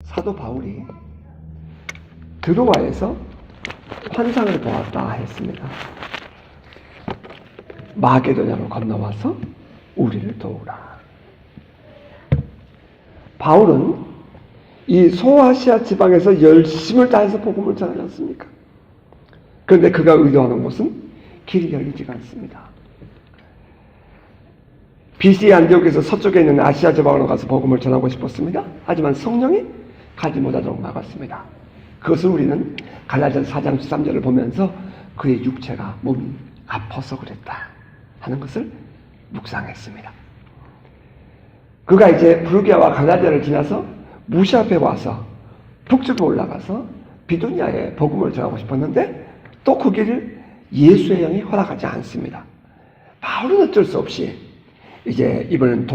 사도 바울이 드로아에서 환상을 보았다 했습니다. 마게도냐로 건너와서 우리를 도우라. 바울은 이 소아시아 지방에서 열심을 다해서 복음을 전하지 않습니까? 그런데 그가 의도하는 곳은 길이 열리지가 않습니다. BC 안디옥에서 서쪽에 있는 아시아 지방으로 가서 복음을 전하고 싶었습니다. 하지만 성령이 가지 못하도록 막았습니다. 그것을 우리는 갈라디아서 4장 13절을 보면서 그의 육체가 몸이 아파서 그랬다 하는 것을 묵상했습니다. 그가 이제 브루기아와 갈라디아를 지나서 무시 앞에 와서 북쪽으로 올라가서 비두니아에 복음을 전하고 싶었는데 또 그 길을 예수의 영이 허락하지 않습니다. 바울은 어쩔 수 없이 이제 이번엔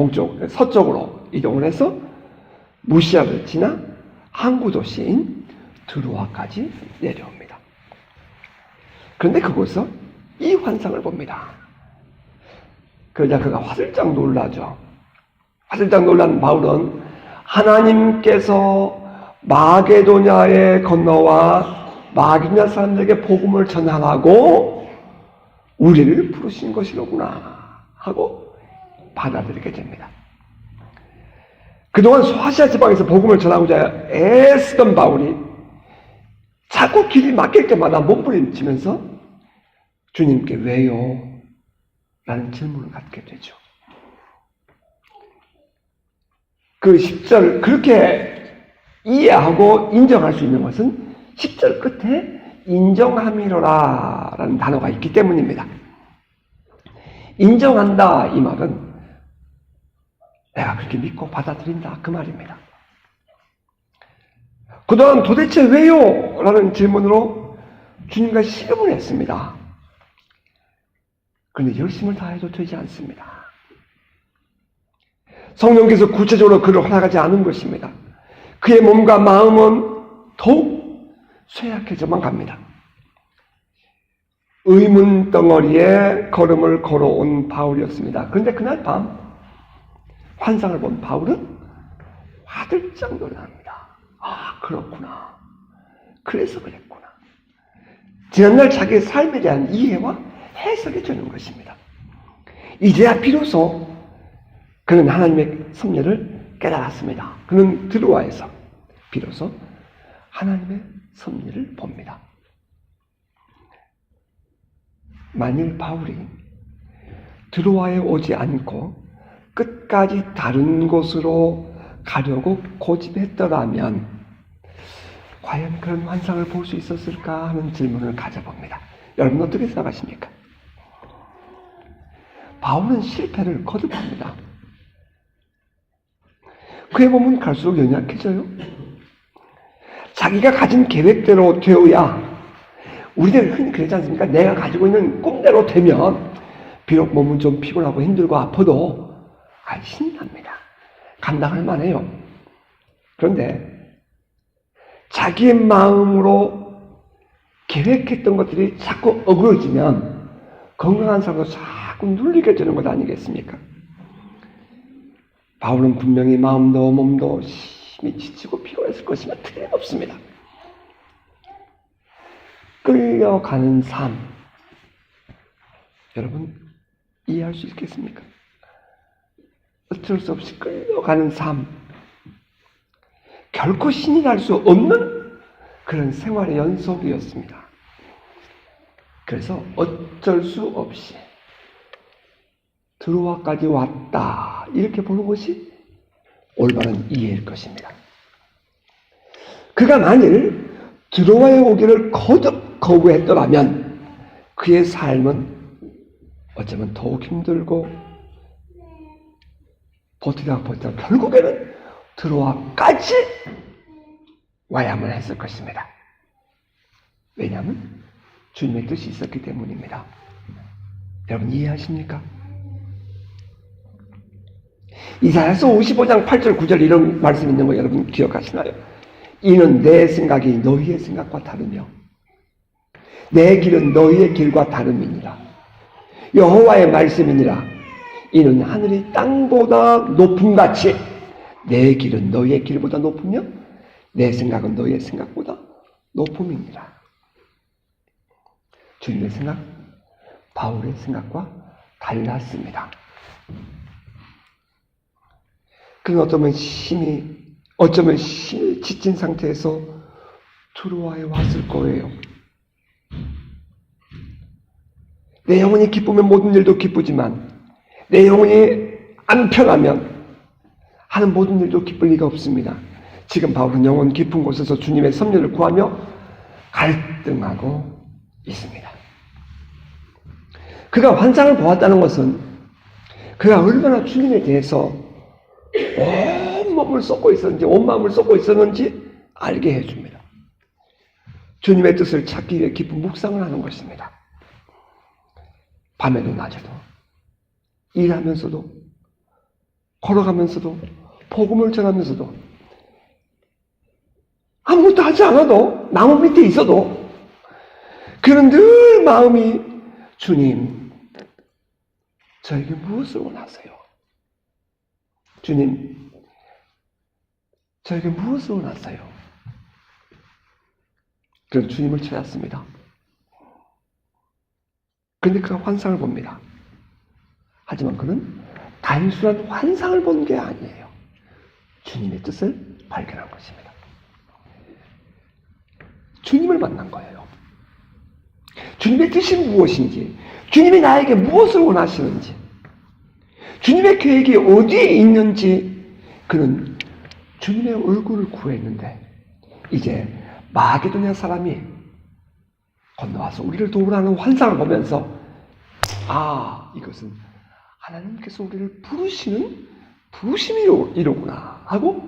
서쪽으로 이동을 해서 무시아를 지나 항구 도시인 드로아까지 내려옵니다. 그런데 그곳에서 이 환상을 봅니다. 그러자 그가 화들짝 놀라죠. 화들짝 놀란 바울은 하나님께서 마게도냐에 건너와 마게도냐 사람들에게 복음을 전하라고 우리를 부르신 것이로구나 하고 받아들이게 됩니다. 그동안 소아시아 지방에서 복음을 전하고자 애쓰던 바울이 자꾸 길이 막힐 때마다 몸부림치면서 주님께 왜요? 라는 질문을 갖게 되죠. 그 10절 그렇게 이해하고 인정할 수 있는 것은 10절 끝에 인정함이로라 라는 단어가 있기 때문입니다. 인정한다 이 말은 내가 그렇게 믿고 받아들인다 그 말입니다. 그동안 도대체 왜요? 라는 질문으로 주님과 씨름을 했습니다. 그런데 열심을 다해도 되지 않습니다. 성령께서 구체적으로 그를 허락하지 않은 것입니다. 그의 몸과 마음은 더욱 쇠약해져만 갑니다. 의문 덩어리에 걸음을 걸어온 바울이었습니다. 그런데 그날 밤 환상을 본 바울은 화들짝 놀랍니다. 아, 그렇구나. 그래서 그랬구나. 지난날 자기의 삶에 대한 이해와 해석이 되는 것입니다. 이제야 비로소 그는 하나님의 섭리를 깨달았습니다. 그는 드로아에서 비로소 하나님의 섭리를 봅니다. 만일 바울이 드로아에 오지 않고 끝까지 다른 곳으로 가려고 고집했더라면 과연 그런 환상을 볼 수 있었을까 하는 질문을 가져봅니다. 여러분 어떻게 생각하십니까? 바울은 실패를 거듭합니다. 그의 몸은 갈수록 연약해져요. 자기가 가진 계획대로 되어야 우리는 흔히 그러지 않습니까? 내가 가지고 있는 꿈대로 되면 비록 몸은 좀 피곤하고 힘들고 아파도 신납니다. 감당할 만해요. 그런데 자기의 마음으로 계획했던 것들이 자꾸 어그러지면 건강한 사람도 자꾸 눌리게 되는 것 아니겠습니까? 바울은 분명히 마음도 몸도 심히 지치고 피곤했을 것이면 틀림없습니다. 끌려가는 삶, 여러분 이해할 수 있겠습니까? 어쩔 수 없이 끌려가는 삶, 결코 신이 날 수 없는 그런 생활의 연속이었습니다. 그래서 어쩔 수 없이 드로아까지 왔다 이렇게 보는 것이 올바른 이해일 것입니다. 그가 만일 드로아에 오기를 거듭 거부했더라면 그의 삶은 어쩌면 더욱 힘들고 버티다가 결국에는 드로아까지 와야만 했을 것입니다. 왜냐하면 주님의 뜻이 있었기 때문입니다. 여러분 이해하십니까? 이사야서 55장 8절 9절 이런 말씀 있는 거 여러분 기억하시나요? 이는 내 생각이 너희의 생각과 다르며 내 길은 너희의 길과 다름이니라. 여호와의 말씀이니라. 이는 하늘이 땅보다 높음같이 내 길은 너희의 길보다 높으며 내 생각은 너의 생각보다 높음이니라. 주님의 생각, 바울의 생각과 달랐습니다. 그는 어쩌면 힘이 지친 상태에서 트로아에 왔을 거예요. 내 영혼이 기쁘면 모든 일도 기쁘지만 내 영혼이 안 편하면 하는 모든 일도 기쁠 리가 없습니다. 지금 바울은 영혼 깊은 곳에서 주님의 섭리를 구하며 갈등하고 있습니다. 그가 환상을 보았다는 것은 그가 얼마나 주님에 대해서 온 몸을 쏟고 있었는지, 온 마음을 쏟고 있었는지 알게 해줍니다. 주님의 뜻을 찾기 위해 깊은 묵상을 하는 것입니다. 밤에도 낮에도, 일하면서도, 걸어가면서도, 복음을 전하면서도, 아무것도 하지 않아도, 나무 밑에 있어도, 그는 늘 마음이 주님, 저에게 무엇을 원하세요? 주님, 저에게 무엇을 원하세요? 그런 주님을 찾았습니다. 그런데 그가 환상을 봅니다. 하지만 그는 단순한 환상을 본 게 아니에요. 주님의 뜻을 발견한 것입니다. 주님을 만난 거예요. 주님의 뜻이 무엇인지, 주님이 나에게 무엇을 원하시는지, 주님의 계획이 어디에 있는지 그는 주님의 얼굴을 구했는데 이제 마게도냐 사람이 건너와서 우리를 도우라는 환상을 보면서 이것은 하나님께서 우리를 부르시는 부르심이로구나 하고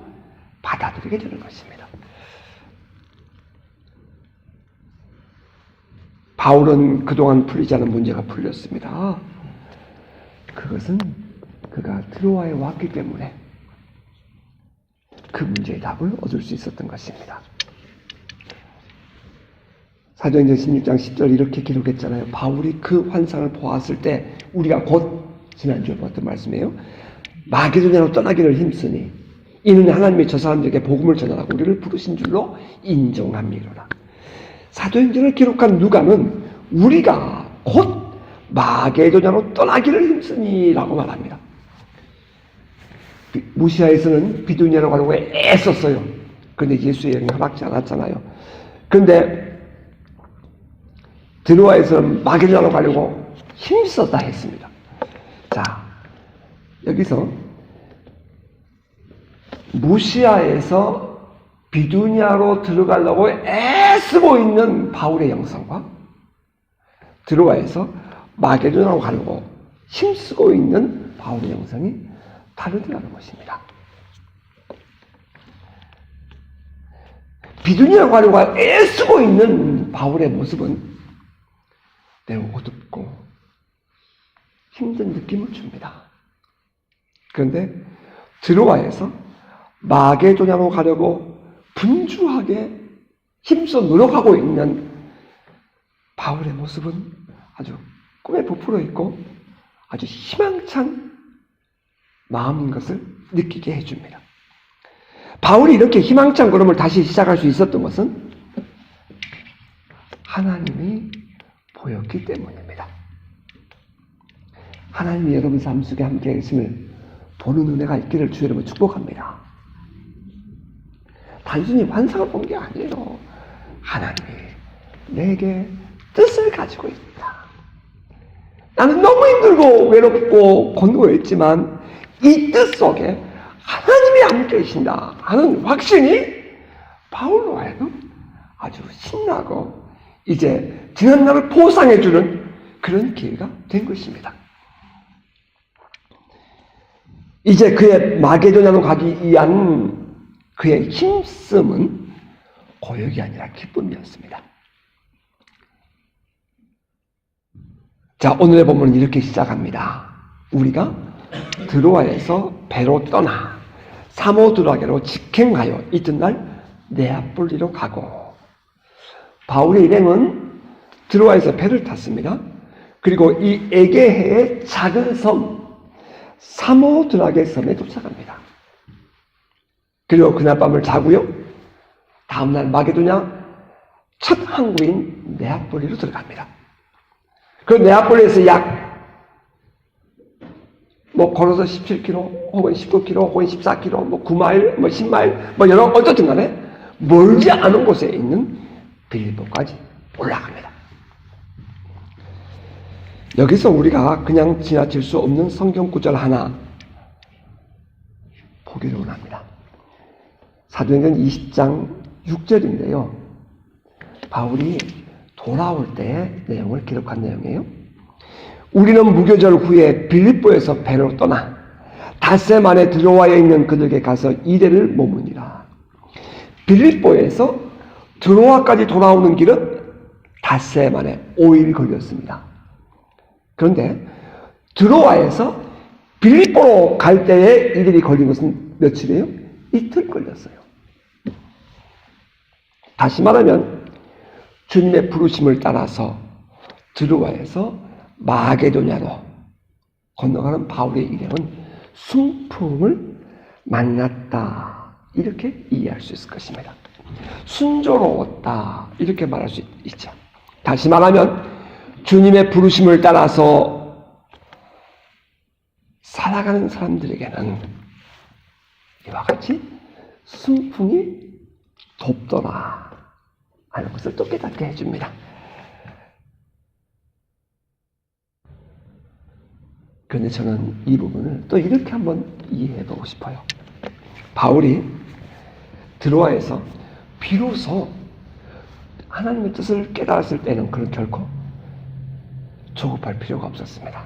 받아들이게 되는 것입니다. 바울은 그동안 풀리지 않은 문제가 풀렸습니다. 그것은 그가 트로아에 왔기 때문에 그 문제의 답을 얻을 수 있었던 것입니다. 사도행전 16장 10절 이렇게 기록했잖아요. 바울이 그 환상을 보았을 때 우리가 곧 지난주에 봤던 말씀이에요. 마게도냐로 떠나기를 힘쓰니 이는 하나님이 저 사람들에게 복음을 전하라고 우리를 부르신 줄로 인정함이로라. 사도행전을 기록한 누가는 우리가 곧 마게도냐로 떠나기를 힘쓰니 라고 말합니다. 무시아에서는 비두니아로 가려고 애썼어요. 그런데 예수의 여행이 허락지 않았잖아요. 그런데 드로아에서는 마게도냐로 가려고 힘썼다 했습니다. 자, 여기서 무시아에서 비두니아로 들어가려고 애쓰고 있는 바울의 영성과 드로아에서 마게도냐로 가려고 힘쓰고 있는 바울의 영성이 다르다는 것입니다. 비두니아로 가려고 애쓰고 있는 바울의 모습은 매우 어둡고 힘든 느낌을 줍니다. 그런데 드로아에서 마게도냐로 가려고 분주하게 힘써 노력하고 있는 바울의 모습은 아주 꿈에 부풀어 있고 아주 희망찬 마음인 것을 느끼게 해줍니다. 바울이 이렇게 희망찬 걸음을 다시 시작할 수 있었던 것은 하나님이 보였기 때문입니다. 하나님이 여러분 삶 속에 함께 계심을 보는 은혜가 있기를 주 여러분 축복합니다. 단순히 환상을 본 게 아니에요. 하나님이 내게 뜻을 가지고 있다. 나는 너무 힘들고 외롭고 곤고했지만 이 뜻 속에 하나님이 함께 계신다 하는 확신이 바울로 하여금 아주 신나고 이제 지난 날을 보상해주는 그런 기회가 된 것입니다. 이제 그의 마게도냐로 가기 위한 그의 힘씀은 고역이 아니라 기쁨이었습니다. 자, 오늘의 본문은 이렇게 시작합니다. 우리가 드로아에서 배로 떠나 사모드라게로 직행하여 이튿날 네아폴리로 가고, 바울의 일행은 드로아에서 배를 탔습니다. 그리고 이 에게해의 작은 섬 사모드라게 섬에 도착합니다. 그리고 그날 밤을 자고요. 다음날 마게도냐 첫 항구인 네아폴리로 들어갑니다. 그 네아폴리에서 걸어서 17km, 혹은 19km, 혹은 14km, 9마일, 10마일, 여러, 어쨌든 간에 멀지 않은 곳에 있는 빌립보까지 올라갑니다. 여기서 우리가 그냥 지나칠 수 없는 성경 구절 하나 보기를 원합니다. 사도행전 20장 6절인데요. 바울이 돌아올 때의 내용을 기록한 내용이에요. 우리는 무교절 후에 빌립보에서 배로 떠나 닷셈 안에 드로아에 있는 그들에게 가서 이레를 머무니라. 빌립보에서 드로아까지 돌아오는 길은 닷셈 안에 5일 걸렸습니다. 그런데 드로아에서 빌립보로 갈 때에 이들이 걸린 것은 며칠이에요? 이틀 걸렸어요. 다시 말하면 주님의 부르심을 따라서 드로아에서 마게도냐로 건너가는 바울의 일행은 순풍을 만났다, 이렇게 이해할 수 있을 것입니다. 순조로웠다, 이렇게 말할 수 있죠. 다시 말하면 주님의 부르심을 따라서 살아가는 사람들에게는 이와 같이 순풍이 돕더라 하는 것을 또 깨닫게 해줍니다. 그런데 저는 이 부분을 또 이렇게 한번 이해해보고 싶어요. 바울이 드로아에서 비로소 하나님의 뜻을 깨달았을 때는 그런 결코 조급할 필요가 없었습니다.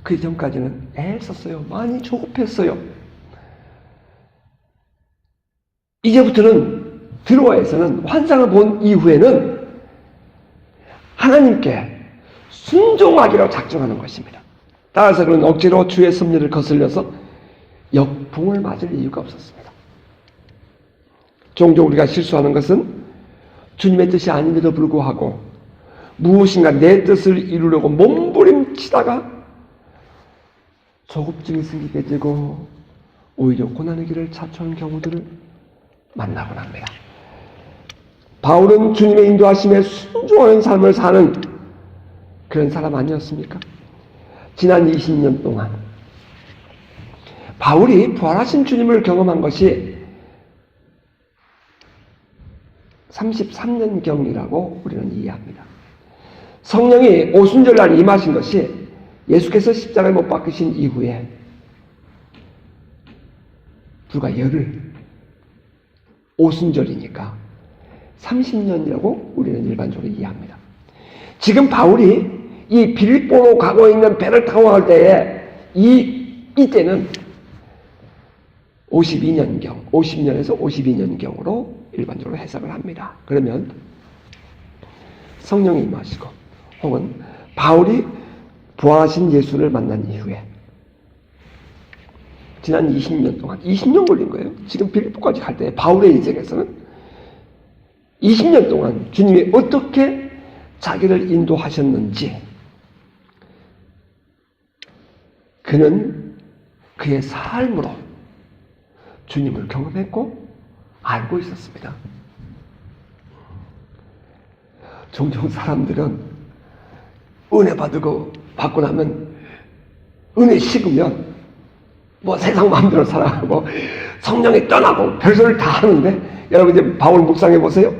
그 이전까지는 애썼어요. 많이 조급했어요. 이제부터는 드로아에서는 환상을 본 이후에는 하나님께 순종하기로 작정하는 것입니다. 따라서 그는 억지로 주의 섭리를 거슬려서 역풍을 맞을 이유가 없었습니다. 종종 우리가 실수하는 것은 주님의 뜻이 아닌데도 불구하고 무엇인가 내 뜻을 이루려고 몸부림치다가 조급증이 생기게 되고 오히려 고난의 길을 자초하는 경우들을 만나곤 합니다. 바울은 주님의 인도하심에 순종하는 삶을 사는 그런 사람 아니었습니까? 지난 20년 동안 바울이 부활하신 주님을 경험한 것이 33년경이라고 우리는 이해합니다. 성령이 오순절날 임하신 것이 예수께서 십자가에 못 박히신 이후에 불과 열흘, 오순절이니까 30년이라고 우리는 일반적으로 이해합니다. 지금 바울이 이 빌립보로 가고 있는 배를 타고 갈 때에 이때는 52년경, 50년에서 52년경으로 일반적으로 해석을 합니다. 그러면 성령이 임하시고 혹은 바울이 부활하신 예수를 만난 이후에 지난 20년 동안 20년 걸린 거예요. 지금 빌립보까지 갈 때 바울의 인생에서는 20년 동안 주님이 어떻게 자기를 인도하셨는지 그는 그의 삶으로 주님을 경험했고 알고 있었습니다. 종종 사람들은 은혜 받고 나면 은혜 식으면 세상 마음대로 살아가고 성령이 떠나고 별소리를 다 하는데 여러분 이제 바울 묵상해 보세요.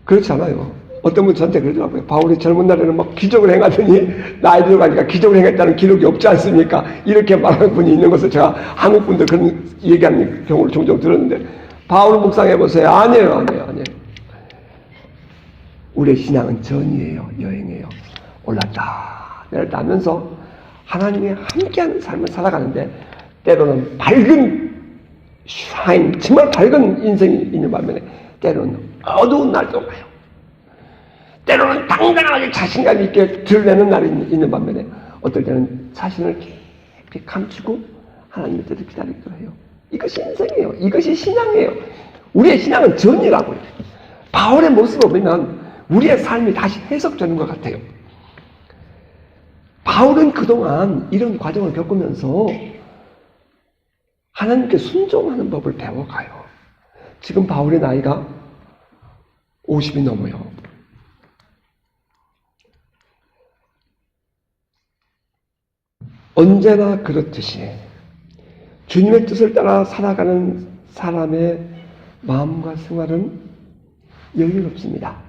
그렇지 않아요. 어떤 분 저한테 그러더라고요. 바울이 젊은 날에는 기적을 행하더니 나이 들어가니까 기적을 행했다는 기록이 없지 않습니까? 이렇게 말하는 분이 있는 것을 제가 한국 분들 그런 얘기하는 경우를 종종 들었는데 바울 묵상해 보세요. 아니에요. 우리의 신앙은 전이에요. 여행이에요. 올랐다 내렸다 하면서 하나님이 함께하는 삶을 살아가는데 때로는 밝은 샤인, 정말 밝은 인생이 있는 반면에 때로는 어두운 날도 와요. 때로는 당당하게 자신감 있게 드러내는 날이 있는 반면에 어떨 때는 자신을 깊이 감추고 하나님의 뜻을 기다리기도 해요. 이것이 인생이에요. 이것이 신앙이에요. 우리의 신앙은 전이라고요. 바울의 모습을 보면 우리의 삶이 다시 해석되는 것 같아요. 바울은 그동안 이런 과정을 겪으면서 하나님께 순종하는 법을 배워가요. 지금 바울의 나이가 50이 넘어요. 언제나 그렇듯이 주님의 뜻을 따라 살아가는 사람의 마음과 생활은 여유롭습니다.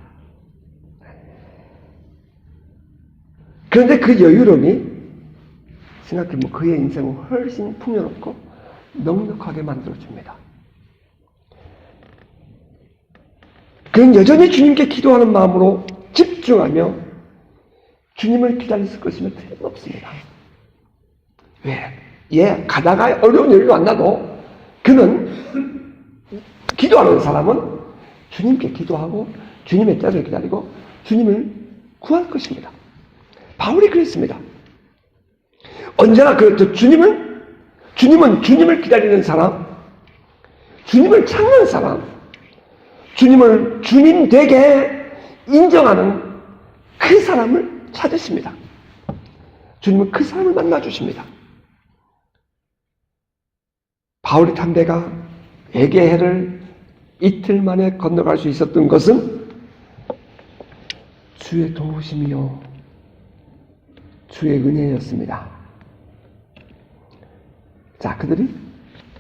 그런데 그 여유로움이 생각해보면 그의 인생을 훨씬 풍요롭고 넉넉하게 만들어줍니다. 그는 여전히 주님께 기도하는 마음으로 집중하며 주님을 기다렸을 것이며 틀림없습니다. 왜? 가다가 어려운 일이 만나도 그는 기도하는 사람은 주님께 기도하고 주님의 때를 기다리고 주님을 구할 것입니다. 바울이 그랬습니다. 언제나 그렇죠. 주님은 주님을 기다리는 사람, 주님을 찾는 사람, 주님을 주님 되게 인정하는 그 사람을 찾으십니다. 주님은 그 사람을 만나주십니다. 바울이 탄 배가 에게해를 이틀 만에 건너갈 수 있었던 것은 주의 도우심이요 주의 은혜였습니다. 자, 그들이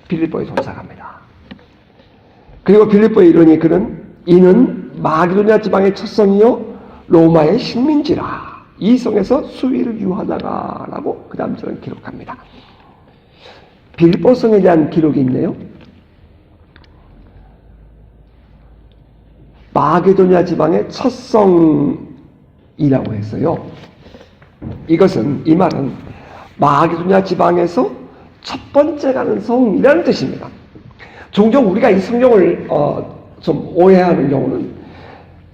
빌립보에 도착합니다. 그리고 빌립보에 이르니 이는 마게도냐 지방의 첫 성이요 로마의 식민지라. 이 성에서 수위를 유하다가 라고 그 다음 절은 기록합니다. 빌립보 성에 대한 기록이 있네요. 마게도냐 지방의 첫 성이라고 했어요. 이 말은 마게도냐 지방에서 첫 번째 가는 성이라는 뜻입니다. 종종 우리가 이 성경을 좀 오해하는 경우는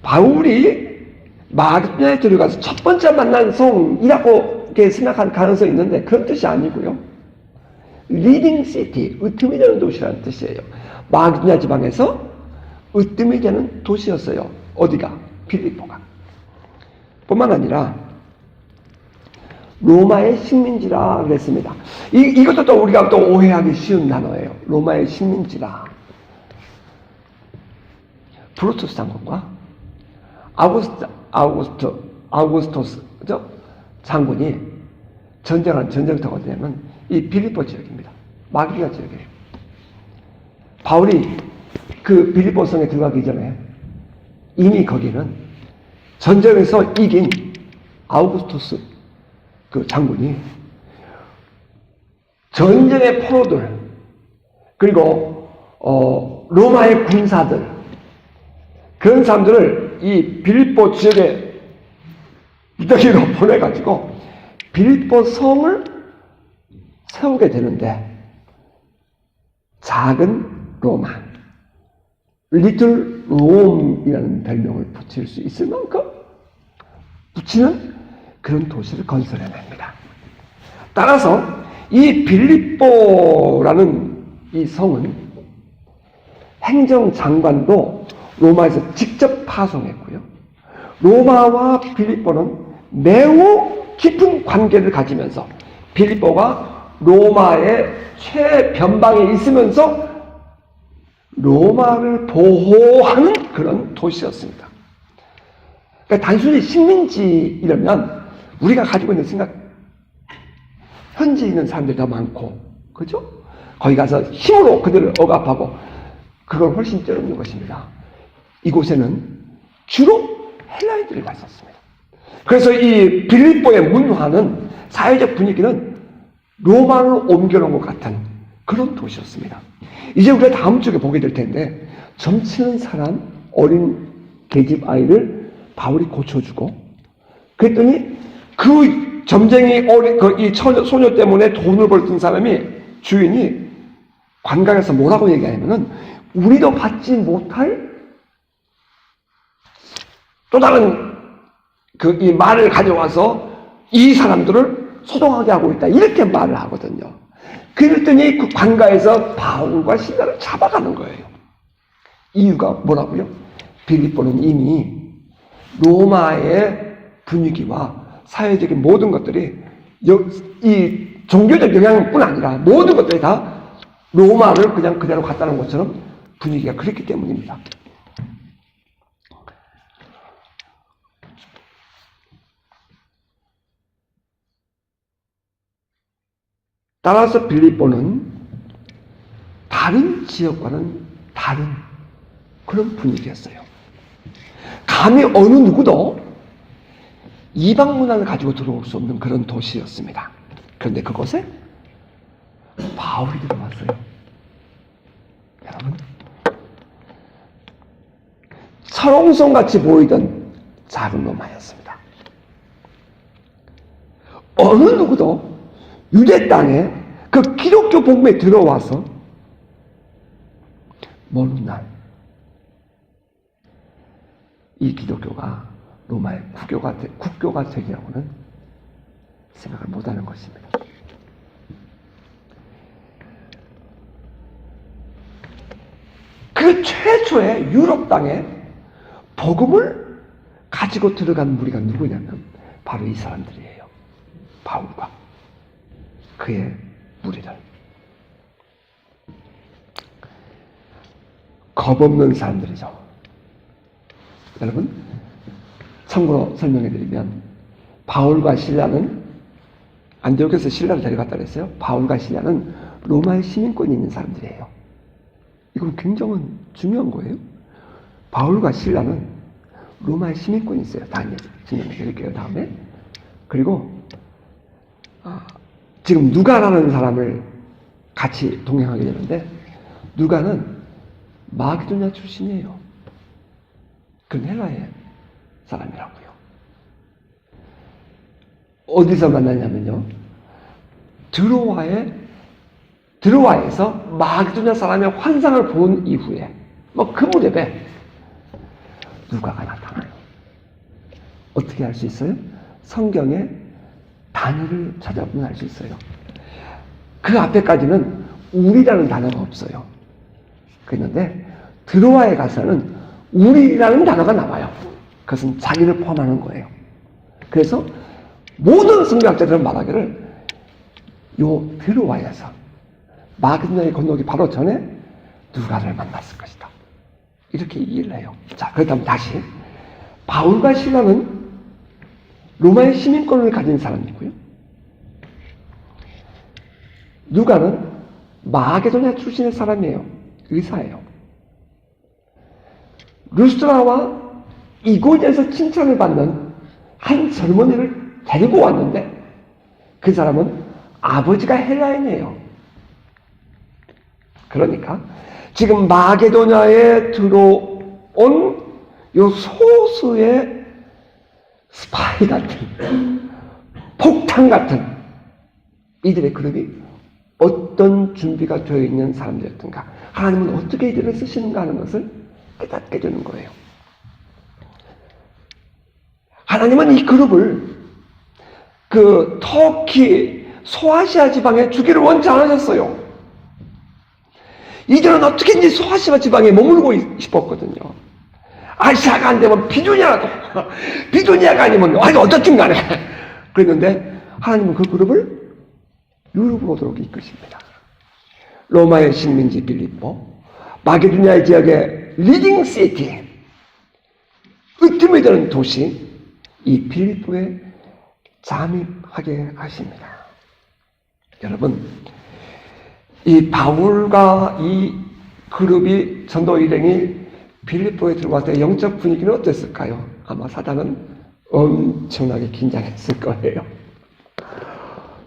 바울이 마게도냐에 들어가서 첫 번째 만난 성이라고 생각할 가능성이 있는데 그런 뜻이 아니고요. 리딩 시티, 으뜸이 되는 도시라는 뜻이에요. 마게도냐 지방에서 으뜸이 되는 도시였어요. 어디가? 빌립보가. 뿐만 아니라 로마의 식민지라 그랬습니다. 이것도 또 우리가 또 오해하기 쉬운 단어예요. 로마의 식민지라. 브루투스 장군과 아우구스토스 장군이 전쟁한 전쟁터가 되면 이 빌립보 지역입니다. 마게도냐 지역이에요. 바울이 그 빌립보 성에 들어가기 전에 이미 거기는 전쟁에서 이긴 아우구스토스 그 장군이 전쟁의 포로들 그리고 로마의 군사들 그런 사람들을 이 빌립보 지역에 무더기로 보내가지고 빌립보 성을 세우게 되는데 작은 로마 리틀 롬이라는 별명을 붙일 수 있을 만큼 붙이는 그런 도시를 건설해냅니다. 따라서 이 빌립보라는 이 성은 행정장관도 로마에서 직접 파송했고요. 로마와 빌립보는 매우 깊은 관계를 가지면서 빌립보가 로마의 최변방에 있으면서 로마를 보호하는 그런 도시였습니다. 그러니까 단순히 식민지 이러면 우리가 가지고 있는 생각, 현지에 있는 사람들이 더 많고, 그죠? 거기 가서 힘으로 그들을 억압하고, 그걸 훨씬 쩔는 것입니다. 이곳에는 주로 헬라인들이 갔었습니다. 그래서 이 빌립보의 문화는, 사회적 분위기는 로마로 옮겨놓은 것 같은 그런 도시였습니다. 이제 우리가 다음 주에 보게 될 텐데, 점치는 사람, 어린 계집 아이를 바울이 고쳐주고, 그랬더니 그 점쟁이 이 소녀 때문에 돈을 벌던 사람이 주인이 관광에서 뭐라고 얘기하냐면은 우리도 받지 못할 또 다른 이 말을 가져와서 이 사람들을 소동하게 하고 있다 이렇게 말을 하거든요. 그랬더니 그 관가에서 바울과 실라를 잡아가는 거예요. 이유가 뭐라고요? 빌립보는 이미 로마의 분위기와 사회적인 모든 것들이 이 종교적 영향뿐 아니라 모든 것들이 다 로마를 그냥 그대로 갖다 놓은 것처럼 분위기가 그랬기 때문입니다. 따라서 빌립보는 다른 지역과는 다른 그런 분위기였어요. 감히 어느 누구도 이방 문화를 가지고 들어올 수 없는 그런 도시였습니다. 그런데 그곳에 바울이 들어왔어요. 여러분, 철옹성같이 보이던 작은 로마였습니다. 어느 누구도 유대 땅에 그 기독교 복음에 들어와서 먼 날 이 기독교가 로마의 국교가 되리라고는 생각을 못하는 것입니다. 그 최초의 유럽 땅에 복음을 가지고 들어간 무리가 누구냐면 바로 이 사람들이에요. 바울과 그의 무리들. 겁없는 사람들이죠. 여러분, 참고로 설명해드리면 바울과 실라는 안디옥에서 실라를 데려갔다 그랬어요. 바울과 실라는 로마의 시민권이 있는 사람들이에요. 이건 굉장히 중요한 거예요. 바울과 실라는 로마의 시민권이 있어요. 다음에 설명해드릴게요. 다음에. 그리고 지금 누가라는 사람을 같이 동행하게 되는데 누가는 마게도냐 출신이에요. 그건 헬라의 사람이라고요. 어디서 만났냐면요. 드로아에서 마게도냐 사람의 환상을 본 이후에 그 무렵에 누가가 나타나요. 어떻게 알 수 있어요? 성경에 단어를 찾아보면 알 수 있어요. 그 앞에까지는 우리라는 단어가 없어요. 그랬는데 드로아에 가서는 우리라는 단어가 나와요. 그것은 자기를 포함하는 거예요. 그래서 모든 성경학자들은 말하기를 요 드로아에서 마게도냐에 건너기 바로 전에 누가를 만났을 것이다. 이렇게 이해를 해요. 자, 그렇다면 다시 바울과 실라는 로마의 시민권을 가진 사람이고요. 누가는 마게도냐 출신의 사람이에요. 의사예요. 루스드라와 이고니에서 칭찬을 받는 한 젊은이를 데리고 왔는데 그 사람은 아버지가 헬라인이에요. 그러니까 지금 마게도냐에 들어온 요 소수의 스파이 같은 폭탄 같은 이들의 그룹이 어떤 준비가 되어 있는 사람들이었던가, 하나님은 어떻게 이들을 쓰시는가 하는 것을 깨닫게 되는 거예요. 하나님은 이 그룹을 그 터키 소아시아 지방에 주기를 원치 않으셨어요. 이들은 어떻게든지 소아시아 지방에 머물고 싶었거든요. 아시아가 안 되면 비두니아라도, 비두니아가 아니면 어떻든 간에 그랬는데 하나님은 그 그룹을 유럽으로 오도록 이끄십니다. 로마의 식민지 빌립보, 마게도냐 지역의 리딩 시티, 으뜸이 되는 도시, 이 빌립보에 잠입하게 하십니다. 여러분, 이 바울과 이 그룹이 전도 일행이 빌립보에 들어왔을 때 영적 분위기는 어땠을까요? 아마 사단은 엄청나게 긴장했을 거예요.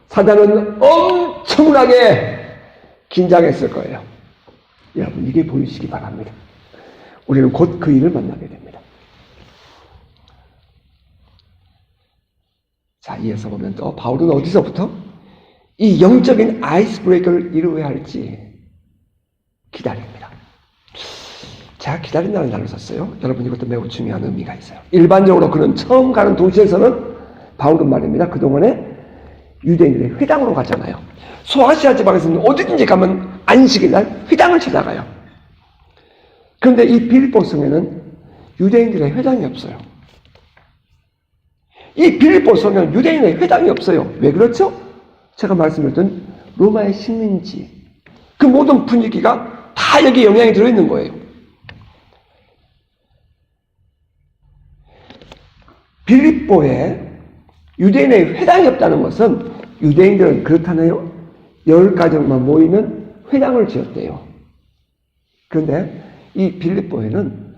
사단은 엄청나게 긴장했을 거예요. 여러분, 이게 보이시기 바랍니다. 우리는 곧 그 일을 만나게 됩니다. 자, 이어서 보면 또 바울은 어디서부터 이 영적인 아이스 브레이커를 이루어야 할지 기다립니다. 제가 기다린다는 단어를 썼어요. 여러분, 이것도 매우 중요한 의미가 있어요. 일반적으로 그는 처음 가는 도시에서는 바울은 말입니다. 그동안에 유대인들의 회당으로 가잖아요. 소아시아 지방에서는 어디든지 가면 안식일 날 회당을 찾아가요. 그런데 이 빌립보 성에는 유대인들의 회당이 없어요. 이 빌립보 성에는 유대인의 회당이 없어요. 왜 그렇죠? 제가 말씀드렸던 로마의 식민지, 그 모든 분위기가 다 여기에 영향이 들어있는 거예요. 빌립보에 유대인의 회당이 없다는 것은 유대인들은 그렇다네요. 10가정만 모이면 회당을 지었대요. 그런데 이 빌립보에는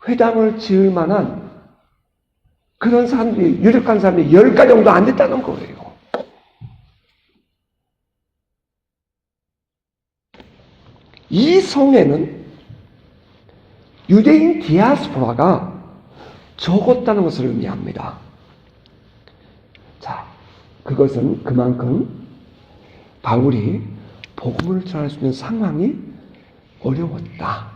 회당을 지을 만한 그런 사람들이, 유력한 사람들이 10가정도 안 됐다는 거예요. 이 성에는 유대인 디아스포라가 적었다는 것을 의미합니다. 자, 그것은 그만큼 바울이 복음을 전할 수 있는 상황이 어려웠다.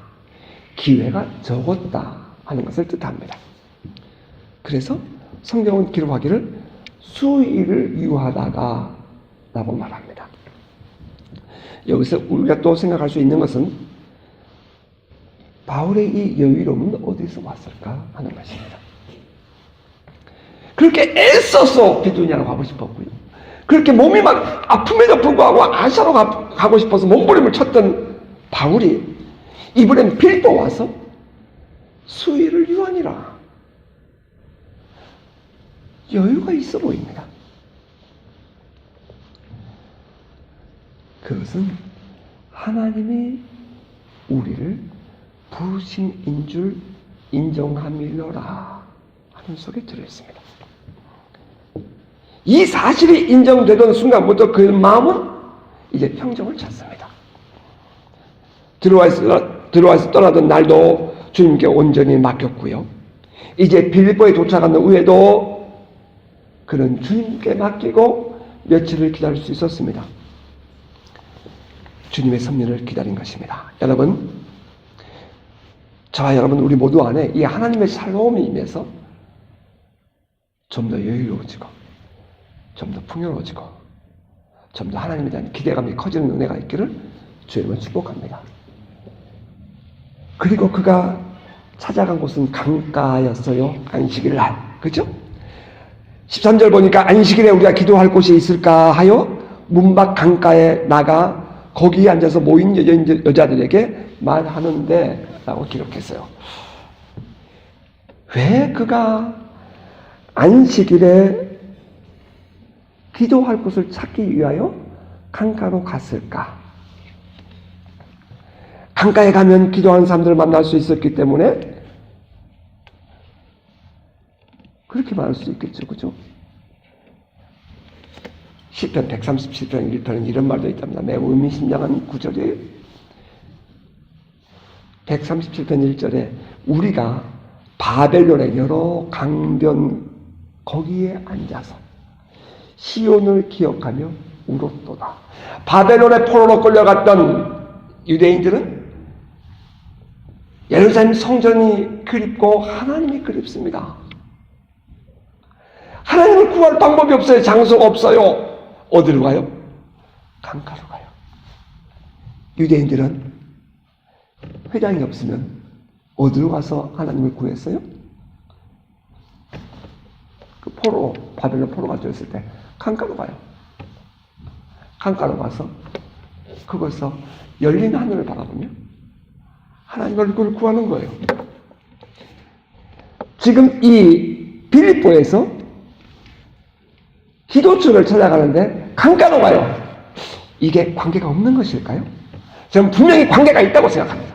기회가 적었다 하는 것을 뜻합니다. 그래서 성경은 기록하기를 수일을 유하다가 라고 말합니다. 여기서 우리가 또 생각할 수 있는 것은 바울의 이 여유로움은 어디서 왔을까 하는 것입니다. 그렇게 애써서 비두니아로 가고 싶었고요. 그렇게 몸이 막 아픔에도 불구하고 아시아로 가고 싶어서 몸부림을 쳤던 바울이 이번엔 빌립보 와서 수일을 유하니라. 여유가 있어 보입니다. 그것은 하나님이 우리를 부르신 인줄 인정함이로라 하는 속에 들어있습니다. 이 사실이 인정되던 순간부터 그 마음은 이제 평정을 찾습니다. 들어와서 떠나던 날도 주님께 온전히 맡겼고요. 이제 빌립보에 도착한 후에도 그는 주님께 맡기고 며칠을 기다릴 수 있었습니다. 주님의 섭리를 기다린 것입니다. 여러분, 저와 여러분 우리 모두 안에 이 하나님의 살로움이 임해서 좀 더 여유로워지고 좀 더 풍요로워지고 좀 더 하나님에 대한 기대감이 커지는 은혜가 있기를 주님을 축복합니다. 그리고 그가 찾아간 곳은 강가였어요. 안식일 날. 그죠? 13절 보니까 안식일에 우리가 기도할 곳이 있을까 하여 문 밖 강가에 나가 거기에 앉아서 모인 여자들에게 말하는데 라고 기록했어요. 왜 그가 안식일에 기도할 곳을 찾기 위하여 강가로 갔을까? 강가에 가면 기도하는 사람들을 만날 수 있었기 때문에 그렇게 말할 수 있겠죠. 그죠? 시편 137편 1편은 이런 말도 있답니다. 매우 의미심장한 구절이에요. 137편 1절에 우리가 바벨론의 여러 강변 거기에 앉아서 시온을 기억하며 울었도다. 바벨론의 포로로 끌려갔던 유대인들은 예루살렘 성전이 그립고 하나님이 그립습니다. 하나님을 구할 방법이 없어요. 장소가 없어요. 어디로 가요? 강가로 가요. 유대인들은 회당이 없으면 어디로 가서 하나님을 구했어요? 그 포로, 바벨론 포로가 되었을 때 강가로 가요. 강가로 가서 그곳에서 열린 하늘을 바라보며 하나님 얼굴을 구하는 거예요. 지금 이 빌립보에서 기도처를 찾아가는데 강가로 가요. 이게 관계가 없는 것일까요? 저는 분명히 관계가 있다고 생각합니다.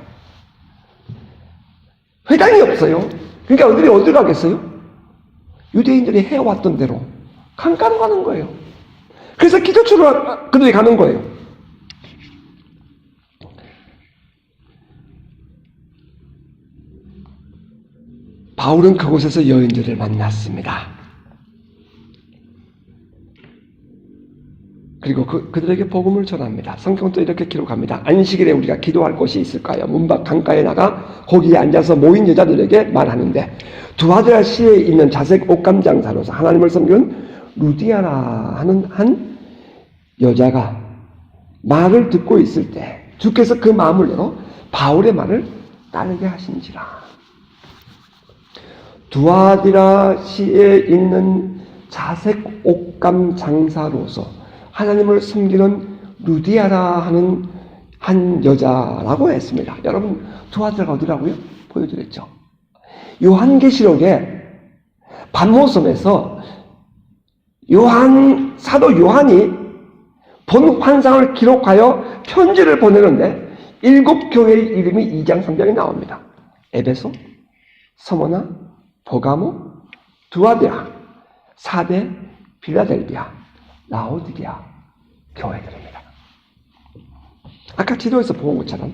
회당이 없어요. 그러니까 어디로 가겠어요? 유대인들이 해왔던 대로 강가로 가는 거예요. 그래서 기도처로 그들이 가는 거예요. 바울은 그곳에서 여인들을 만났습니다. 그리고 그들에게 복음을 전합니다. 성경은 또 이렇게 기록합니다. 안식일에 우리가 기도할 곳이 있을까요? 문 밖 강가에 나가 거기에 앉아서 모인 여자들에게 말하는데 두아드라시에 있는 자색 옷감 장사로서 하나님을 섬기는 루디아라 하는 한 여자가 말을 듣고 있을 때 주께서 그 마음을 열어 바울의 말을 따르게 하신지라. 두아드라시에 있는 자색 옷감 장사로서 하나님을 섬기는 루디아라 하는 한 여자라고 했습니다. 여러분, 두 아들가 어디라고요? 보여드렸죠. 요한계시록에 반모섬에서 사도 요한이 본 환상을 기록하여 편지를 보내는데 7교회의 이름이 2장 3장에 나옵니다. 에베소, 서머나, 버가모, 두아디라, 사대, 빌라델비아, 라오디게아 교회들입니다. 아까 지도에서 본 것처럼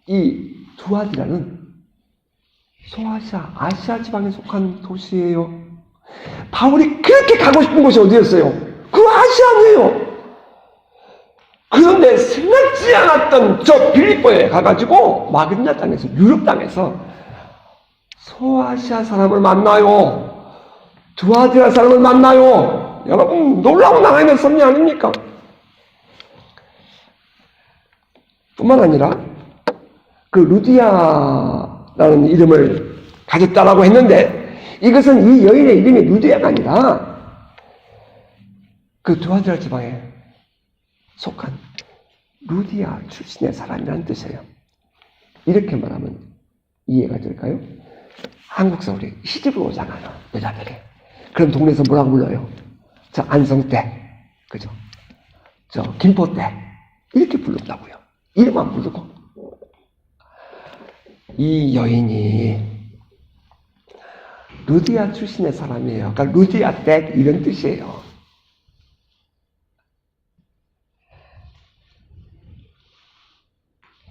이 두아디라는 소아시아, 아시아 지방에 속한 도시예요. 바울이 그렇게 가고 싶은 곳이 어디였어요? 그 아시아예요. 그런데 생각지 않았던 저 빌립보에 가가지고 마게도냐 땅에서, 유럽 땅에서 소아시아 사람을 만나요. 두아디라 사람을 만나요. 여러분, 놀라운 하나님의 섭리 아닙니까? 뿐만 아니라 그 루디아라는 이름을 가졌다라고 했는데, 이것은 이 여인의 이름이 루디아가 아니라 그 두아디라 지방에 속한 루디아 출신의 사람이라는 뜻이에요. 이렇게 말하면 이해가 될까요? 한국서 우리 시집을 오잖아요, 여자들이. 그럼 동네에서 뭐라고 불러요? 저 안성대, 그죠? 저 김포대, 이렇게 부른다고요. 이름 안 부르고. 이 여인이 루디아 출신의 사람이에요. 그러니까 루디아 댁 이런 뜻이에요.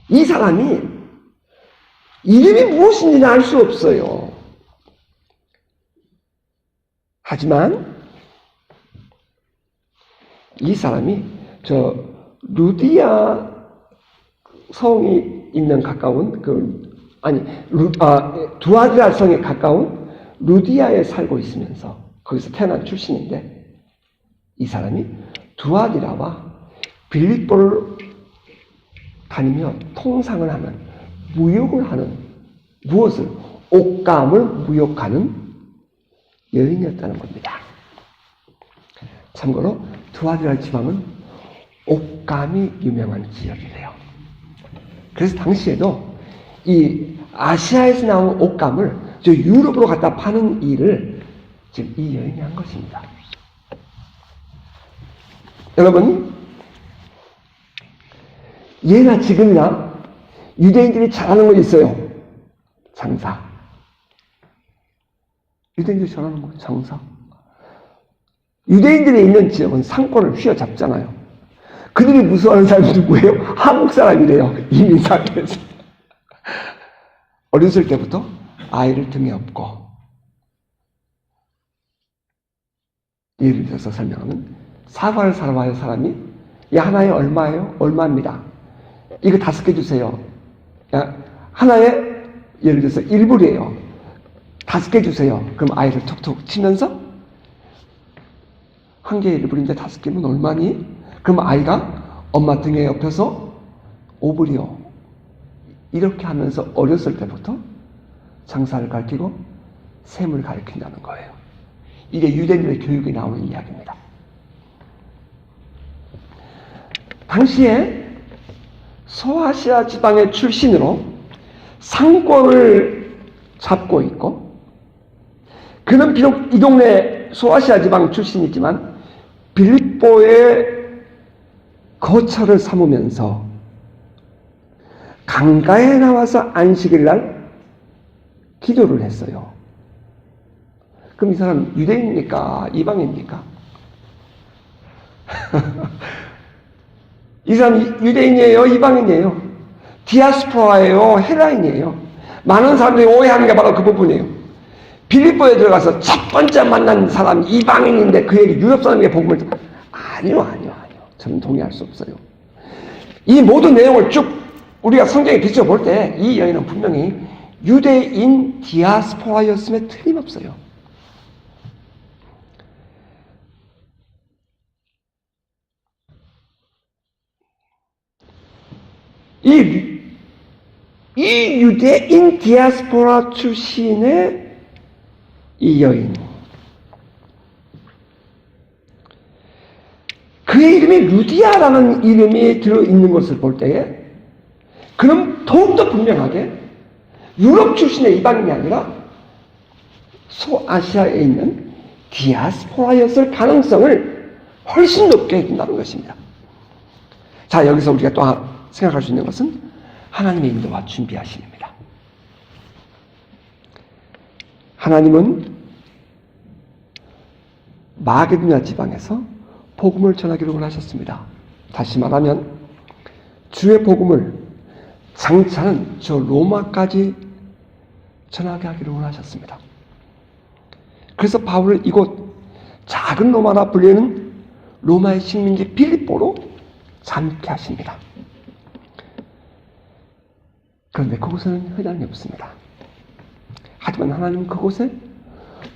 이 사람이 이름이 무엇인지는 알 수 없어요. 하지만 이 사람이 저 루디아 성이 있는 가까운 두아디라 성에 가까운 루디아에 살고 있으면서 거기서 태어난 출신인데, 이 사람이 두아디라와 빌립보를 다니며 통상을 하는, 무역을 하는, 무엇을? 옷감을 무역하는 여인이었다는 겁니다. 참고로 두아디라 지방은 옷감이 유명한 지역이래요. 그래서 당시에도 이 아시아에서 나온 옷감을 저 유럽으로 갖다 파는 일을 지금 이 여인이 한 것입니다. 여러분, 예나 지금이나 유대인들이 잘하는 거 있어요. 장사. 유대인들이 잘하는 거, 장사. 유대인들이 있는 지역은 상권을 휘어잡잖아요. 그들이 무서워하는 사람이 누구예요? 한국 사람이래요. 이민사회에서. 어렸을 때부터 아이를 등에 업고, 예를 들어서 설명하면, 사과를 사러 와요, 사람이. 야, 하나에 얼마예요? 얼마입니다. 이거 5개 주세요. 야, 하나에, 예를 들어서 1불이에요. 5개 주세요. 그럼 아이를 톡톡 치면서, 한 개에 1불인데 5개면 얼마니? 그럼 아이가 엄마 등에 옆에서 5불이요. 이렇게 하면서 어렸을 때부터 장사를 가르치고 셈을 가르친다는 거예요. 이게 유대인들의 교육에 나오는 이야기입니다. 당시에 소아시아 지방의 출신으로 상권을 잡고 있고, 그는 비록 이 동네 소아시아 지방 출신이지만 빌립보의 거처를 삼으면서 강가에 나와서 안식일 날 기도를 했어요. 그럼 이 사람 유대인입니까? 이방인입니까? 이 사람 유대인이에요? 이방인이에요? 디아스포라예요? 헬라인이에요? 많은 사람들이 오해하는 게 바로 그 부분이에요. 빌립보에 들어가서 첫 번째 만난 사람이 이방인인데 그에게 유럽 사람에게 복음을 아니요. 저는 동의할 수 없어요. 이 모든 내용을 쭉 우리가 성경에 비춰볼 때 이 여인은 분명히 유대인 디아스포라였음에 틀림없어요. 이 유대인 디아스포라 출신의 이 여인, 그의 이름이 루디아라는 이름이 들어있는 것을 볼 때에 그럼 더욱더 분명하게 유럽 출신의 이방인이 아니라 소아시아에 있는 디아스포라였을 가능성을 훨씬 높게 해준다는 것입니다. 자, 여기서 우리가 또 생각할 수 있는 것은 하나님의 인도와 준비하심입니다. 하나님은 마게도냐 지방에서 복음을 전하기를 원하셨습니다. 다시 말하면 주의 복음을 장차는 저 로마까지 전하게 하기를 원하셨습니다. 그래서 바울을 이곳 작은 로마라 불리는 로마의 식민지 빌립보로 잠게 하십니다. 그런데 그곳에는 회당이 없습니다. 하지만 하나님은 그곳에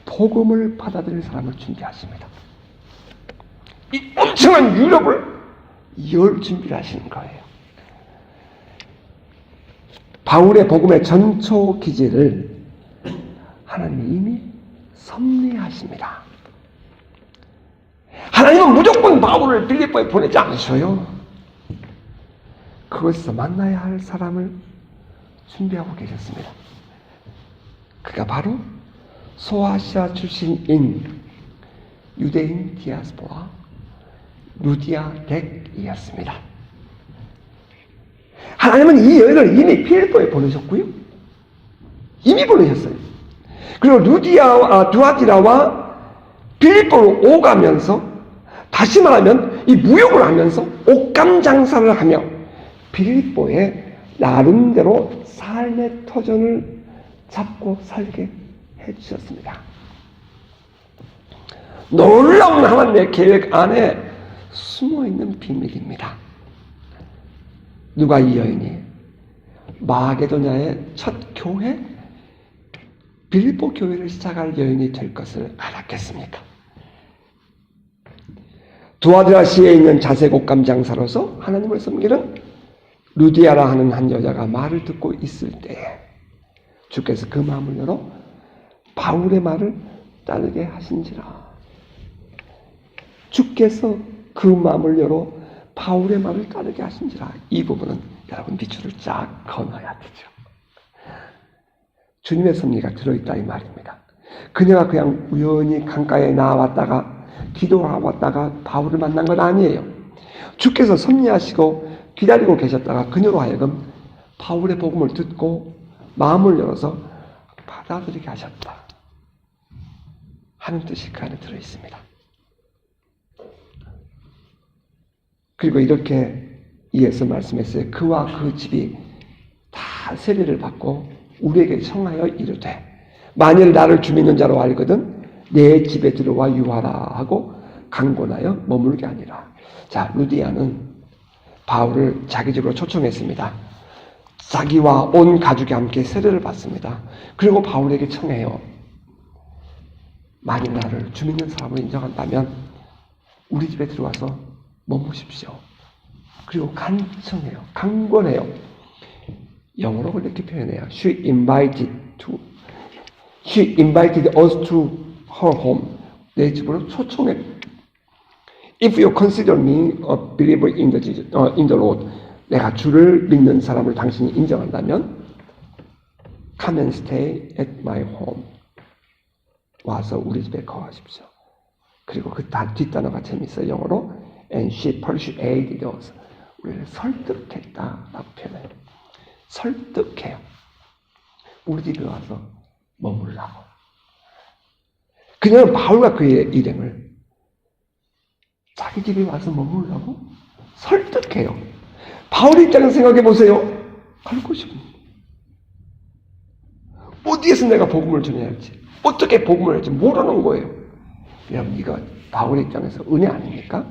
복음을 받아들일 사람을 준비하십니다. 이 엄청난 유럽을 열 준비를 하시는 거예요. 바울의 복음의 전초 기제를 하나님이 이미 섭리하십니다. 하나님은 무조건 바울을 빌립보에 보내지 않으셔요. 그곳에서 만나야 할 사람을 준비하고 계셨습니다. 그가 바로 소아시아 출신인 유대인 디아스포라 루디아 덱이었습니다. 하나님은 이 여인을 이미 필리포에 보내셨고요. 이미 보내셨어요. 그리고 두아디라와 필리포로 오가면서 다시 말하면 이 무역을 하면서 옷감 장사를 하며 필리포에 나름대로 삶의 터전을 잡고 살게 해주셨습니다. 놀라운 하나님의 계획 안에 숨어있는 비밀입니다. 누가 이 여인이 마게도냐의 첫 교회 빌립보 교회를 시작할 여인이 될 것을 알았겠습니까? 두아드라시에 있는 자색 옷감 장사로서 하나님을 섬기는 루디아라 하는 한 여자가 말을 듣고 있을 때에 주께서 그 마음을 열어 바울의 말을 따르게 하신지라. 주께서 그 마음을 열어 바울의 말을 따르게 하신지라. 이 부분은 여러분 밑줄을 쫙 그어놔야 되죠. 주님의 섭리가 들어있다 이 말입니다. 그녀가 그냥 우연히 강가에 나왔다가 기도하고 왔다가 바울을 만난 건 아니에요. 주께서 섭리하시고 기다리고 계셨다가 그녀로 하여금 바울의 복음을 듣고 마음을 열어서 받아들이게 하셨다 하는 뜻이 그 안에 들어있습니다. 그리고 이렇게 이에서 말씀했어요. 그와 그 집이 다 세례를 받고 우리에게 청하여 이르되 만일 나를 주 믿는 자로 알거든 내 집에 들어와 유하라 하고 강권하여 머물게 하니라. 자, 루디아는 바울을 자기 집으로 초청했습니다. 자기와 온 가족이 함께 세례를 받습니다. 그리고 바울에게 청해요. 만일 나를 주 믿는 사람으로 인정한다면 우리 집에 들어와서 머무십시오. 그리고 간청해요. 강권해요. 영어로 이렇게 표현해요. She invited us to her home. 내 집으로 초청해. If you consider me a believer in the Lord, 내가 주를 믿는 사람을 당신이 인정한다면 come and stay at my home. 와서 우리 집에 거하십시오. 그리고 그 뒷단어가 재밌어요. 영어로 and she persuaded us. 우리를 설득했다라고 표현해요. 설득해요. 우리 집에 와서 머물라고. 그녀는 바울과 그의 일행을 자기 집에 와서 머물라고 설득해요. 바울 입장에서 생각해 보세요. 갈 곳이 없는 어디에서 내가 복음을 전해야 할지, 어떻게 복음을 할지 모르는 거예요. 여러분, 이거 바울 입장에서 은혜 아닙니까?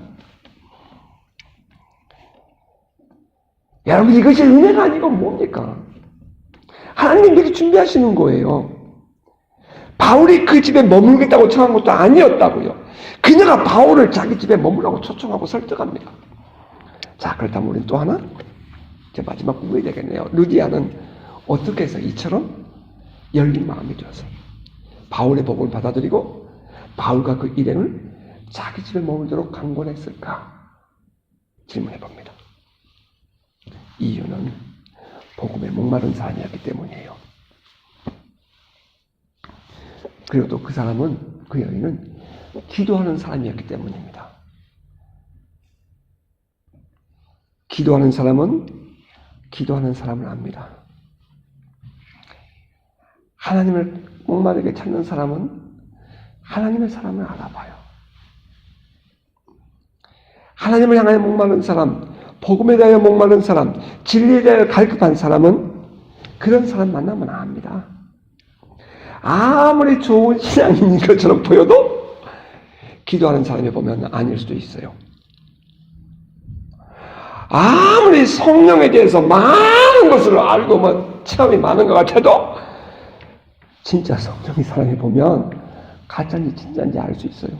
여러분, 이것이 은혜가 아니고 뭡니까? 하나님이 미리 준비하시는 거예요. 바울이 그 집에 머물겠다고 청한 것도 아니었다고요. 그녀가 바울을 자기 집에 머물라고 초청하고 설득합니다. 자, 그렇다면 우리는 또 하나 이제 마지막 구분이 되겠네요. 루디아는 어떻게 해서 이처럼 열린 마음이 되어서 바울의 복음을 받아들이고 바울과 그 일행을 자기 집에 머물도록 강권했을까? 질문해 봅니다. 이유는 복음에 목마른 사람이었기 때문이에요. 그리고 또 그 사람은, 그 여인은 기도하는 사람이었기 때문입니다. 기도하는 사람은 압니다. 하나님을 목마르게 찾는 사람은 하나님의 사람을 알아봐요. 하나님을 향하여 목마른 사람, 복음에 대하여 목마른 사람, 진리에 대하여 갈급한 사람은 그런 사람 만나면 압니다. 아무리 좋은 신앙인 것처럼 보여도 기도하는 사람이 보면 아닐 수도 있어요. 아무리 성령에 대해서 많은 것을 알고 체험이 많은 것 같아도 진짜 성령의 사람이 보면 가짜인지 진짜인지 알 수 있어요.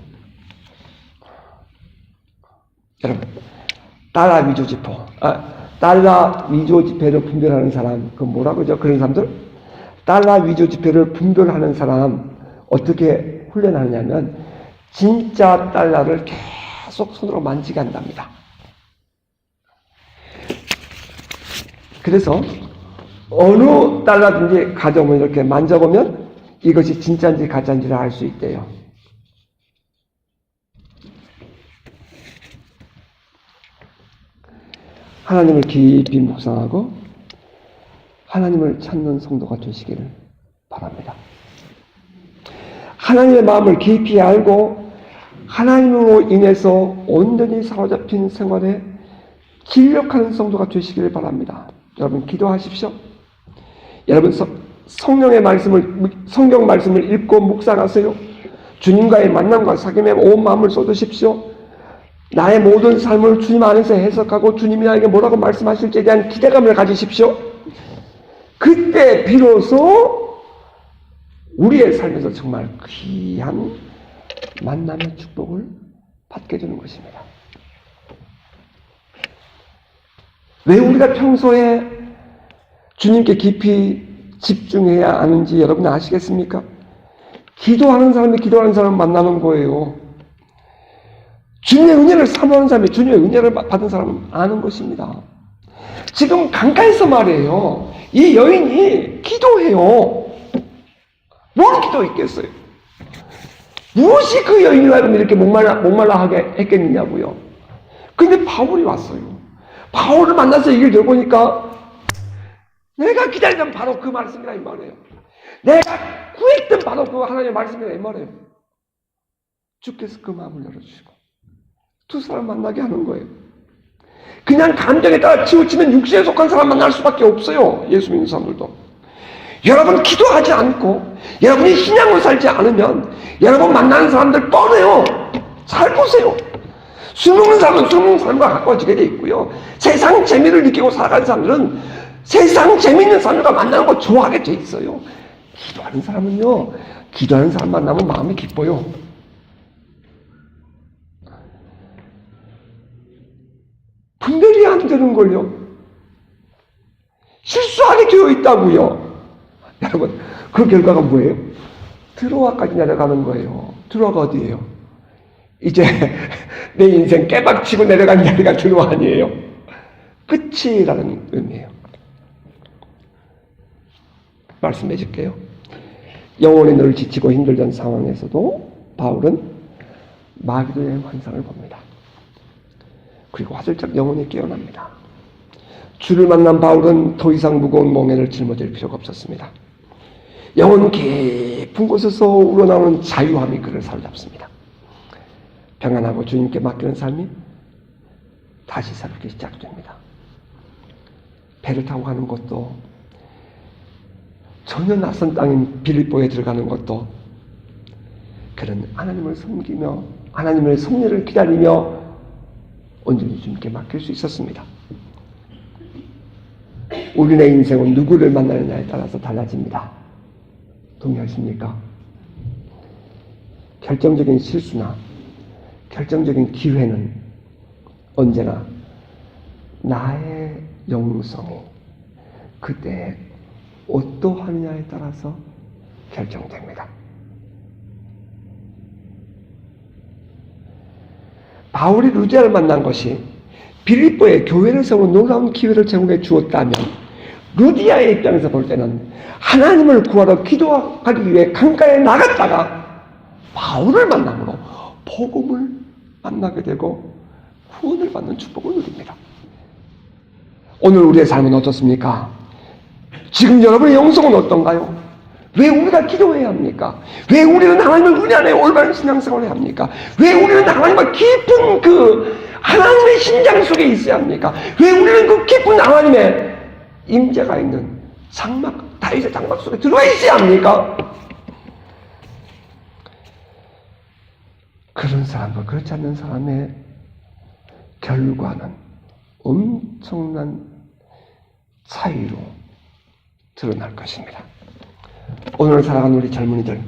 여러분, 달러 위조 지폐를 분별하는 사람, 그 뭐라고 하죠? 그런 사람들? 달러 위조 지폐를 분별하는 사람 어떻게 훈련하느냐면 진짜 달러를 계속 손으로 만지게 한답니다. 그래서 어느 달러든지 가져오면 이렇게 만져보면 이것이 진짜인지 가짜인지를 알 수 있대요. 하나님을 깊이 묵상하고 하나님을 찾는 성도가 되시기를 바랍니다. 하나님의 마음을 깊이 알고 하나님으로 인해서 온전히 사로잡힌 생활에 진력하는 성도가 되시기를 바랍니다. 여러분 기도하십시오. 여러분 성령의 말씀을, 성경 말씀을 읽고 묵상하세요. 주님과의 만남과 사귐에 온 마음을 쏟으십시오. 나의 모든 삶을 주님 안에서 해석하고 주님이 나에게 뭐라고 말씀하실지에 대한 기대감을 가지십시오. 그때 비로소 우리의 삶에서 정말 귀한 만남의 축복을 받게 되는 것입니다. 왜 우리가 평소에 주님께 깊이 집중해야 하는지 여러분 아시겠습니까? 기도하는 사람이 기도하는 사람을 만나는 거예요. 주님의 은혜를 사모하는 사람이 주님의 은혜를 받은 사람은 아는 것입니다. 지금 강가에서 말이에요. 이 여인이 기도해요. 뭘 기도했겠어요? 무엇이 그 여인을 이렇게 목말라 하게 했겠느냐고요. 근데 바울이 왔어요. 바울을 만나서 얘기를 들어보니까 내가 기다리던 바로 그 말씀이라 이 말이에요. 내가 구했던 바로 그 하나님의 말씀이라 이 말이에요. 주께서 그 마음을 열어주시고 두 사람 만나게 하는 거예요. 그냥 감정에 따라 치우치면 육신에 속한 사람 만날 수밖에 없어요. 예수 믿는 사람들도. 여러분 기도하지 않고 여러분이 신앙을 살지 않으면 여러분 만나는 사람들 뻔해요. 잘 보세요. 술 먹는 사람은 술 먹는 사람과 가까워지게 돼 있고요. 세상 재미를 느끼고 살아가는 사람들은 세상 재미있는 사람들과 만나는 거 좋아하게 돼 있어요. 기도하는 사람은요, 기도하는 사람 만나면 마음이 기뻐요. 분별이 안 되는걸요. 실수하게 되어 있다고요. 여러분, 그 결과가 뭐예요? 트로아까지 내려가는 거예요. 트로아가 어디예요? 이제 내 인생 깨박치고 내려간 자리가 트로아 아니에요. 끝이라는 의미예요. 말씀해 줄게요. 영혼이 늘 지치고 힘들던 상황에서도 바울은 마귀도의 환상을 봅니다. 그리고 화들짝 영혼이 깨어납니다. 주를 만난 바울은 더 이상 무거운 멍에를 짊어질 필요가 없었습니다. 영혼 깊은 곳에서 우러나오는 자유함이 그를 사로잡습니다. 평안하고 주님께 맡기는 삶이 다시 새롭게 시작됩니다. 배를 타고 가는 것도 전혀 낯선 땅인 빌립보에 들어가는 것도 그는 하나님을 섬기며 하나님의 섭리를 기다리며 온전히 주님께 맡길 수 있었습니다. 우리의 인생은 누구를 만나느냐에 따라서 달라집니다. 동의하십니까? 결정적인 실수나 결정적인 기회는 언제나 나의 영성이 그때 어떠하느냐에 따라서 결정됩니다. 바울이 루디아를 만난 것이 빌립보에 교회를 세우는 놀라운 기회를 제공해 주었다면 루디아의 입장에서 볼 때는 하나님을 구하러 기도하기 위해 강가에 나갔다가 바울을 만남으로 복음을 만나게 되고 구원을 받는 축복을 누립니다. 오늘 우리의 삶은 어떻습니까? 지금 여러분의 영성은 어떤가요? 왜 우리가 기도해야 합니까? 왜 우리는 하나님을 은혜 안에 올바른 신앙생활을 해야 합니까? 왜 우리는 하나님과 깊은 하나님의 심장 속에 있어야 합니까? 왜 우리는 그 깊은 하나님의 임재가 있는 장막, 다윗의 장막 속에 들어와 있어야 합니까? 그런 사람과 그렇지 않는 사람의 결과는 엄청난 차이로 드러날 것입니다. 오늘 살아가는 우리 젊은이들,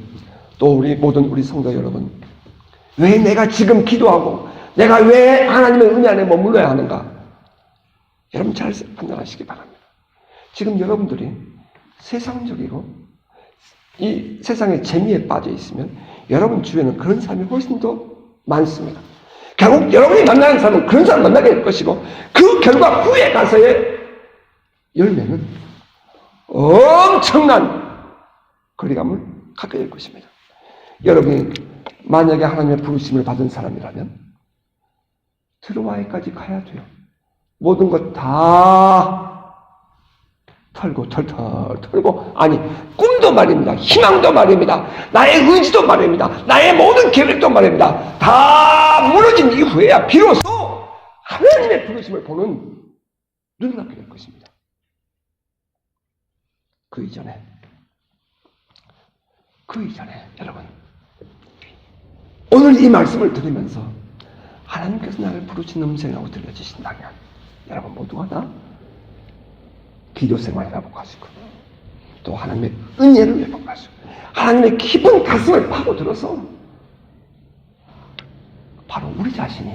또 우리 모든 우리 성도 여러분, 왜 내가 지금 기도하고 내가 왜 하나님의 은혜 안에 머물러야 하는가? 여러분 잘 판단하시기 바랍니다. 지금 여러분들이 세상적이고 이 세상의 재미에 빠져 있으면 여러분 주변에는 그런 사람이 훨씬 더 많습니다. 결국 여러분이 만나는 사람은 그런 사람 만나게 될 것이고 그 결과 후에 가서의 열매는 엄청난 거리감을 갖게 될 것입니다. 여러분이 만약에 하나님의 부르심을 받은 사람이라면 트로아에까지 가야 돼요. 모든 것 다 털고 털털 털고, 아니 꿈도 말입니다. 희망도 말입니다. 나의 의지도 말입니다. 나의 모든 계획도 말입니다. 다 무너진 이후에야 비로소 하나님의 부르심을 보는 눈을 갖게 될 것입니다. 그 이전에 여러분, 오늘 이 말씀을 들으면서 하나님께서 나를 부르신 음성이라고 들려주신다면 여러분 모두가 다 기도 생활을 회복하시고 또 하나님의 은혜를 회복하시고 하나님의 깊은 가슴을 파고들어서 바로 우리 자신이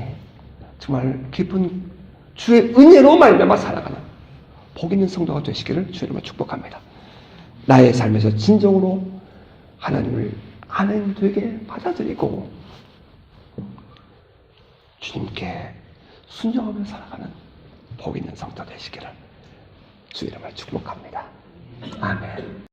정말 깊은 주의 은혜로 말미암아 살아가는 복 있는 성도가 되시기를 주님으로 축복합니다. 나의 삶에서 진정으로 하나님을 하나님 되게 받아들이고 주님께 순종하며 살아가는 복 있는 성도 되시기를 주 이름으로 축복합니다. 아멘.